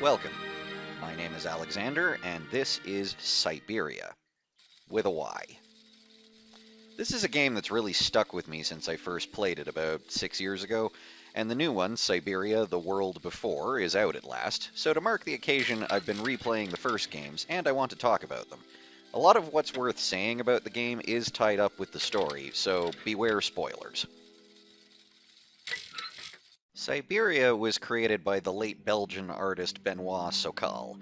Welcome. My name is Alexander, and this is Syberia, with a Y. This is a game that's really stuck with me since I first played it about 6 years ago, and the new one, Syberia: The World Before, is out at last, so to mark the occasion I've been replaying the first games, and I want to talk about them. A lot of what's worth saying about the game is tied up with the story, so beware spoilers. Syberia was created by the late Belgian artist Benoit Sokal.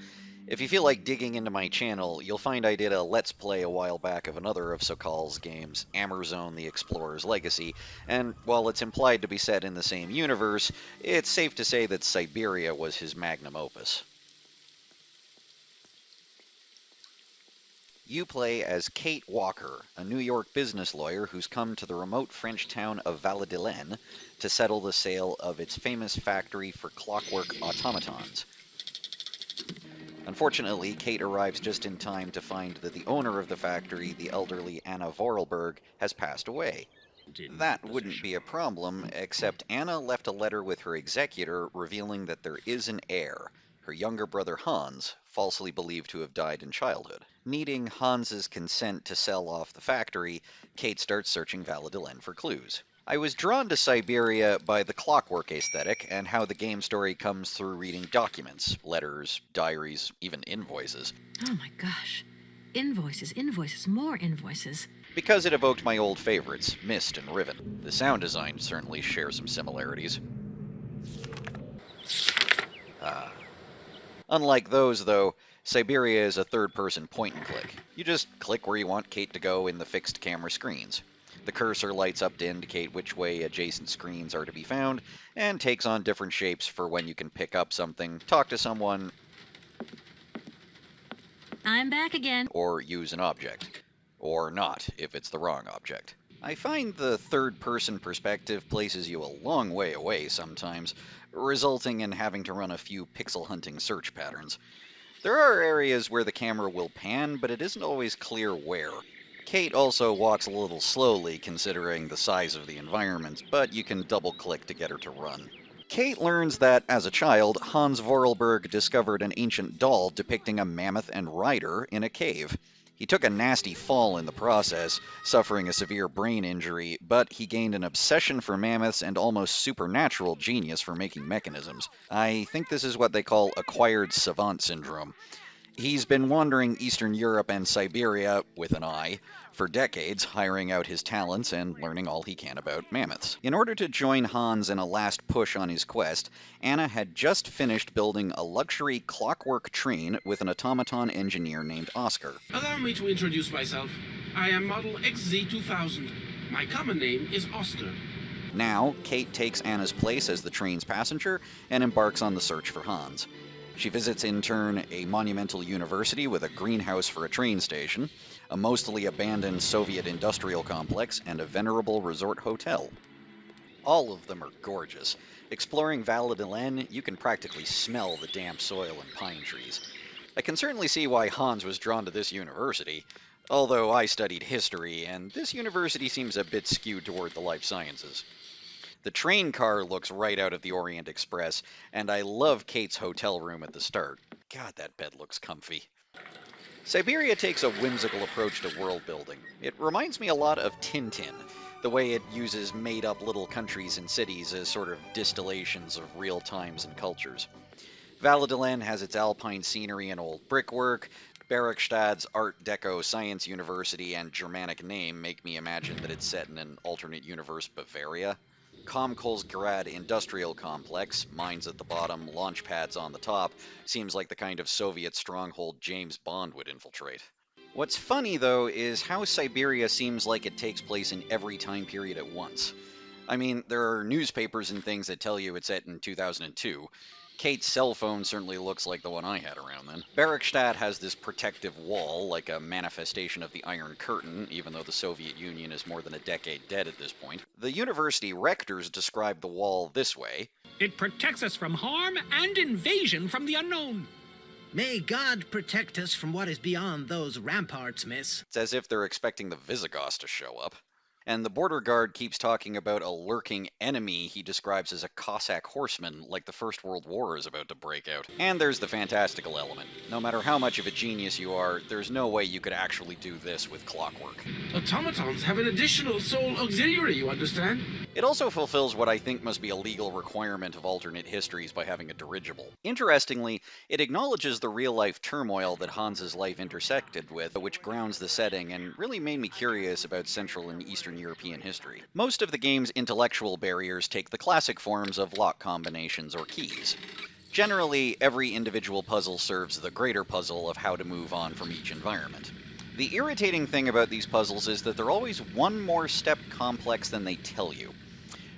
If you feel like digging into my channel, you'll find I did a Let's Play a while back of another of Sokal's games, Amerzone: The Explorer's Legacy, and while it's implied to be set in the same universe, it's safe to say that Syberia was his magnum opus. You play as Kate Walker, a New York business lawyer who's come to the remote French town of Val-de-Laine to settle the sale of its famous factory for clockwork automatons. Unfortunately, Kate arrives just in time to find that the owner of the factory, the elderly Anna Vorarlberg, has passed away. That wouldn't be a problem, except Anna left a letter with her executor revealing that there is an heir, her younger brother Hans, falsely believed to have died in childhood. Needing Hans's consent to sell off the factory, Kate starts searching Val-de-Laine for clues. I was drawn to Syberia by the clockwork aesthetic and how the game story comes through reading documents, letters, diaries, even invoices. Oh my gosh. Invoices, invoices, more invoices. Because it evoked my old favorites, Myst and Riven. The sound design certainly shares some similarities. Unlike those, though, Syberia is a third-person point-and-click. You just click where you want Kate to go in the fixed camera screens. The cursor lights up to indicate which way adjacent screens are to be found, and takes on different shapes for when you can pick up something, talk to someone, I'm back again. or use an object. Or not, if it's the wrong object. I find the third-person perspective places you a long way away sometimes, resulting in having to run a few pixel-hunting search patterns. There are areas where the camera will pan, but it isn't always clear where. Kate also walks a little slowly considering the size of the environment, but you can double-click to get her to run. Kate learns that, as a child, Hans Vorarlberg discovered an ancient doll depicting a mammoth and rider in a cave. He took a nasty fall in the process, suffering a severe brain injury, but he gained an obsession for mammoths and almost supernatural genius for making mechanisms. I think this is what they call acquired savant syndrome. He's been wandering Eastern Europe and Syberia, with an eye, for decades, hiring out his talents and learning all he can about mammoths. In order to join Hans in a last push on his quest, Anna had just finished building a luxury clockwork train with an automaton engineer named Oscar. Allow me to introduce myself. I am Model XZ2000. My common name is Oscar. Now, Kate takes Anna's place as the train's passenger and embarks on the search for Hans. She visits in turn a monumental university with a greenhouse for a train station, a mostly abandoned Soviet industrial complex, and a venerable resort hotel. All of them are gorgeous. Exploring Val-de-Laine, you can practically smell the damp soil and pine trees. I can certainly see why Hans was drawn to this university, although I studied history, and this university seems a bit skewed toward the life sciences. The train car looks right out of the Orient Express, and I love Kate's hotel room at the start. God, that bed looks comfy. Syberia takes a whimsical approach to world building. It reminds me a lot of Tintin, the way it uses made-up little countries and cities as sort of distillations of real times and cultures. Val-de-Laine has its alpine scenery and old brickwork. Berchtesgad's Art Deco Science University and Germanic name make me imagine that it's set in an alternate universe Bavaria. Komkolsgrad Industrial Complex, mines at the bottom, launch pads on the top, seems like the kind of Soviet stronghold James Bond would infiltrate. What's funny, though, is how Syberia seems like it takes place in every time period at once. I mean, there are newspapers and things that tell you it's set in 2002. Kate's cell phone certainly looks like the one I had around then. Berchtesgad has this protective wall, like a manifestation of the Iron Curtain, even though the Soviet Union is more than a decade dead at this point. The university rectors describe the wall this way. It protects us from harm and invasion from the unknown. May God protect us from what is beyond those ramparts, miss. It's as if they're expecting the Visigoths to show up. And the border guard keeps talking about a lurking enemy he describes as a Cossack horseman, like the First World War is about to break out. And there's the fantastical element. No matter how much of a genius you are, there's no way you could actually do this with clockwork. Automatons have an additional soul auxiliary, you understand? It also fulfills what I think must be a legal requirement of alternate histories by having a dirigible. Interestingly, it acknowledges the real-life turmoil that Hans's life intersected with, which grounds the setting and really made me curious about Central and Eastern European history. Most of the game's intellectual barriers take the classic forms of lock combinations or keys. Generally, every individual puzzle serves the greater puzzle of how to move on from each environment. The irritating thing about these puzzles is that they're always one more step complex than they tell you.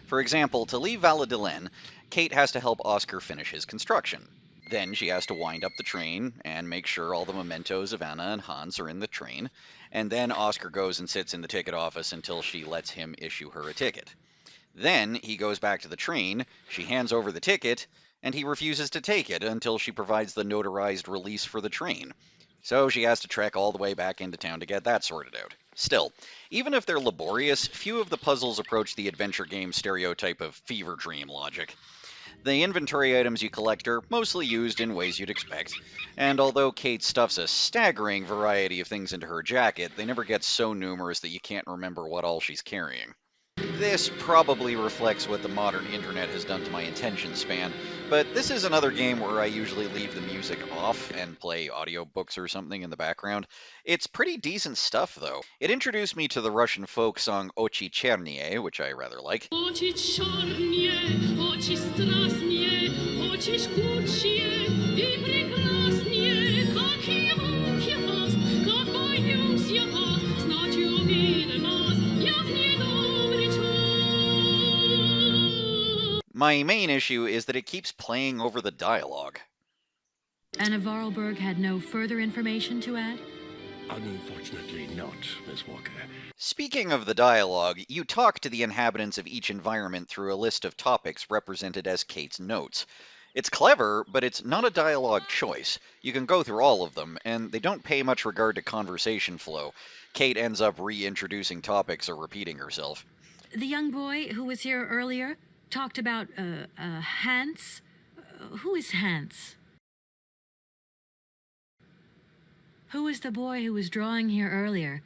For example, to leave Valladolid, Kate has to help Oscar finish his construction. Then she has to wind up the train and make sure all the mementos of Anna and Hans are in the train, and then Oscar goes and sits in the ticket office until she lets him issue her a ticket. Then he goes back to the train, she hands over the ticket, and he refuses to take it until she provides the notarized release for the train. So she has to trek all the way back into town to get that sorted out. Still, even if they're laborious, few of the puzzles approach the adventure game stereotype of fever dream logic. The inventory items you collect are mostly used in ways you'd expect, and although Kate stuffs a staggering variety of things into her jacket, they never get so numerous that you can't remember what all she's carrying. This probably reflects what the modern internet has done to my attention span, but this is another game where I usually leave the music off and play audiobooks or something in the background. It's pretty decent stuff, though. It introduced me to the Russian folk song Ochi Chernie, which I rather like. Очи черные, очи страстные, очи жгучие и прекрасные, как его вас, как боюсь я вас, значит увидит нас, я в недобрый час. My main issue is that it keeps playing over the dialogue. Anna Vorarlberg had no further information to add? Unfortunately not, Miss Walker. Speaking of the dialogue, you talk to the inhabitants of each environment through a list of topics represented as Kate's notes. It's clever, but it's not a dialogue choice. You can go through all of them, and they don't pay much regard to conversation flow. Kate ends up reintroducing topics or repeating herself. The young boy who was here earlier talked about, Hans. Who is Hans? Who is the boy who was drawing here earlier?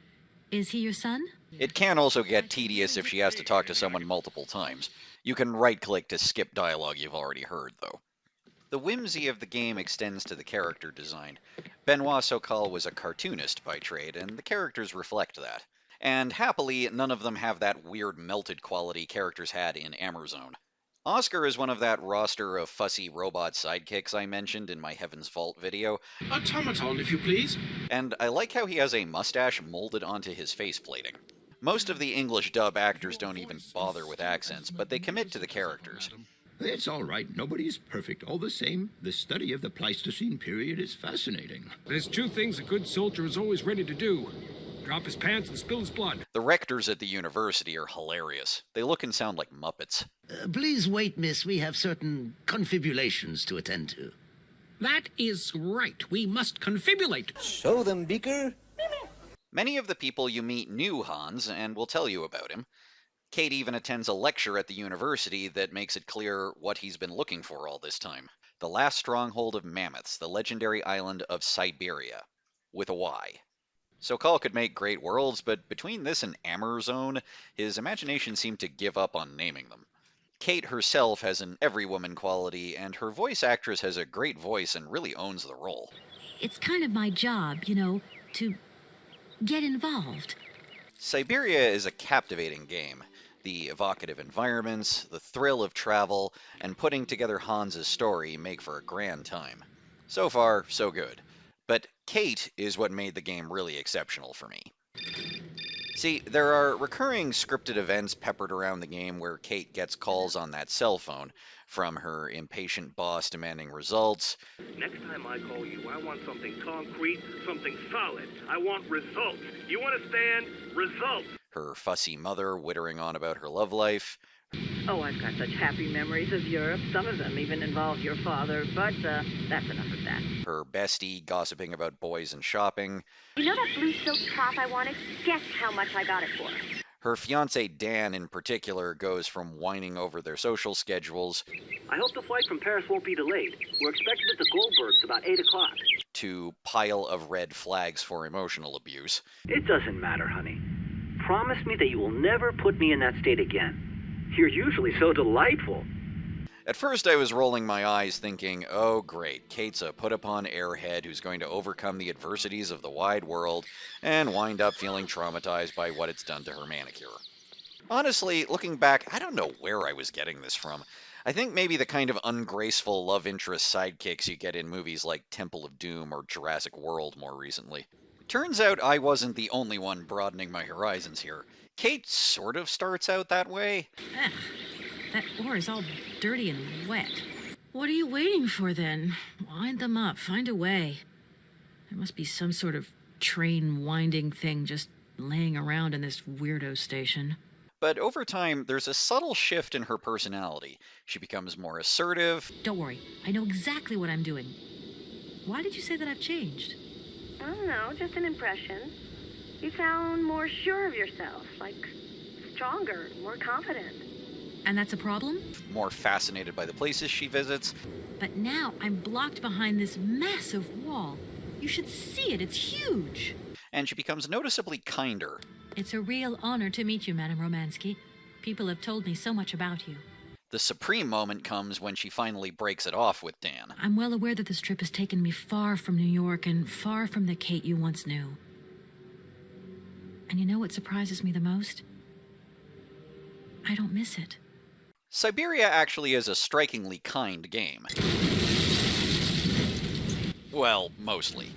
Is he your son? It can also get tedious if she has to talk to someone multiple times. You can right-click to skip dialogue you've already heard, though. The whimsy of the game extends to the character design. Benoit Sokal was a cartoonist by trade, and the characters reflect that. And happily, none of them have that weird melted quality characters had in Amerzone. Oscar is one of that roster of fussy robot sidekicks I mentioned in my Heaven's Vault video, Automaton, if you please. and I like how he has a mustache molded onto his face plating. Most of the English dub actors don't even bother with accents, but they commit to the characters. It's all right. Nobody's perfect. All the same, the study of the Pleistocene period is fascinating. There's two things a good soldier is always ready to do: drop his pants and spill his blood. The rectors at the university are hilarious. They look and sound like Muppets. Please wait, miss. We have certain confibulations to attend to. That is right. We must confibulate. Show them, Beaker. Many of the people you meet knew Hans and will tell you about him. Kate even attends a lecture at the university that makes it clear what he's been looking for all this time. The last stronghold of mammoths, the legendary island of Syberia. With a Y. Sokal could make great worlds, but between this and Amerzone, his imagination seemed to give up on naming them. Kate herself has an every-woman quality, and her voice actress has a great voice and really owns the role. It's kind of my job, you know, to get involved. Syberia is a captivating game. The evocative environments, the thrill of travel, and putting together Hans's story make for a grand time. So far, so good. But Kate is what made the game really exceptional for me. See, there are recurring scripted events peppered around the game where Kate gets calls on that cell phone, from her impatient boss demanding results. Next time I call you, I want something concrete, something solid. I want results. You understand? Results. Her fussy mother wittering on about her love life. Oh, I've got such happy memories of Europe. Some of them even involve your father, but that's enough of that. Her bestie gossiping about boys and shopping. You know that blue silk top I wanted? Guess how much I got it for? Her fiance Dan, in particular, goes from whining over their social schedules I hope the flight from Paris won't be delayed. We're expected at the Goldbergs about 8 o'clock. to pile of red flags for emotional abuse. It doesn't matter, honey. Promise me that you will never put me in that state again. You're usually so delightful. At first, I was rolling my eyes thinking, oh great, Kate's a put-upon airhead who's going to overcome the adversities of the wide world and wind up feeling traumatized by what it's done to her manicure. Honestly, looking back, I don't know where I was getting this from. I think maybe the kind of ungraceful love interest sidekicks you get in movies like Temple of Doom or Jurassic World more recently. Turns out I wasn't the only one broadening my horizons here. Kate sort of starts out that way. Ugh, that oar is all dirty and wet. What are you waiting for then? Wind them up, find a way. There must be some sort of train winding thing just laying around in this weirdo station. But over time, there's a subtle shift in her personality. She becomes more assertive. Don't worry, I know exactly what I'm doing. Why did you say that I've changed? I don't know, just an impression. You sound more sure of yourself, like stronger, more confident. And that's a problem? More fascinated by the places she visits. But now I'm blocked behind this massive wall. You should see it, it's huge. And she becomes noticeably kinder. It's a real honor to meet you, Madame Romansky. People have told me so much about you. The supreme moment comes when she finally breaks it off with Dan. I'm well aware that this trip has taken me far from New York and far from the Kate you once knew. And you know what surprises me the most? I don't miss it. Syberia actually is a strikingly kind game. Well, mostly.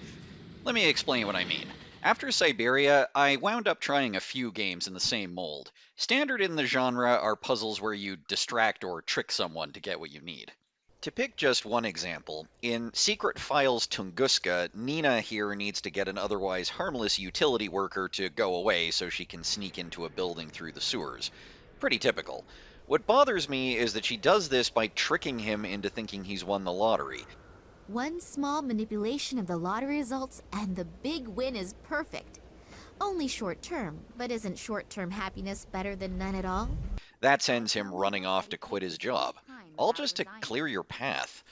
Let me explain what I mean. After Syberia, I wound up trying a few games in the same mold. Standard in the genre are puzzles where you distract or trick someone to get what you need. To pick just one example, in Secret Files Tunguska, Nina here needs to get an otherwise harmless utility worker to go away so she can sneak into a building through the sewers. Pretty typical. What bothers me is that she does this by tricking him into thinking he's won the lottery. One small manipulation of the lottery results and the big win is perfect. Only short term, but isn't short-term happiness better than none at all? That sends him running off to quit his job, all just to clear your path.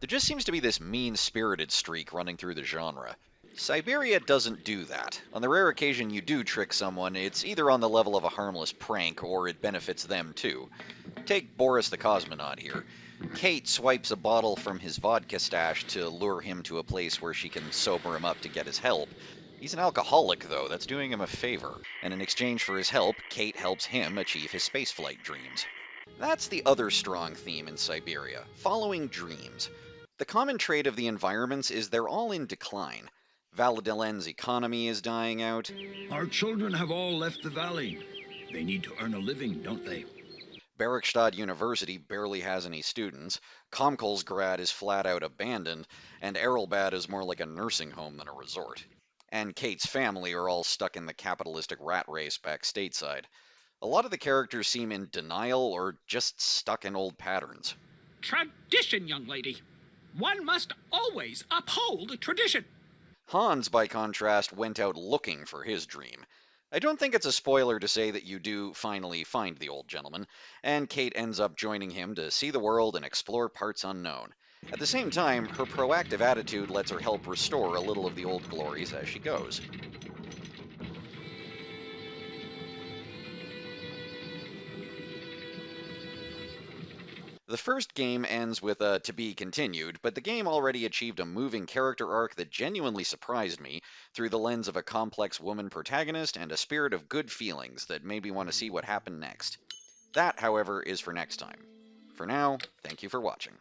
There just seems to be this mean-spirited streak running through the genre. Syberia doesn't do that. On the rare occasion you do trick someone, it's either on the level of a harmless prank or it benefits them too. Take Boris the Cosmonaut here. Kate swipes a bottle from his vodka stash to lure him to a place where she can sober him up to get his help. He's an alcoholic, though. That's doing him a favor. And in exchange for his help, Kate helps him achieve his spaceflight dreams. That's the other strong theme in Syberia, following dreams. The common trait of the environments is they're all in decline. Valadelen's economy is dying out. Our children have all left the valley. They need to earn a living, don't they? Bergstad University barely has any students, Komkolsgrad is flat out abandoned, and Erlbad is more like a nursing home than a resort. And Kate's family are all stuck in the capitalistic rat race back stateside. A lot of the characters seem in denial or just stuck in old patterns. Tradition, young lady. One must always uphold tradition. Hans, by contrast, went out looking for his dream. I don't think it's a spoiler to say that you do finally find the old gentleman, and Kate ends up joining him to see the world and explore parts unknown. At the same time, her proactive attitude lets her help restore a little of the old glories as she goes. The first game ends with a to be continued, but the game already achieved a moving character arc that genuinely surprised me through the lens of a complex woman protagonist and a spirit of good feelings that made me want to see what happened next. That, however, is for next time. For now, thank you for watching.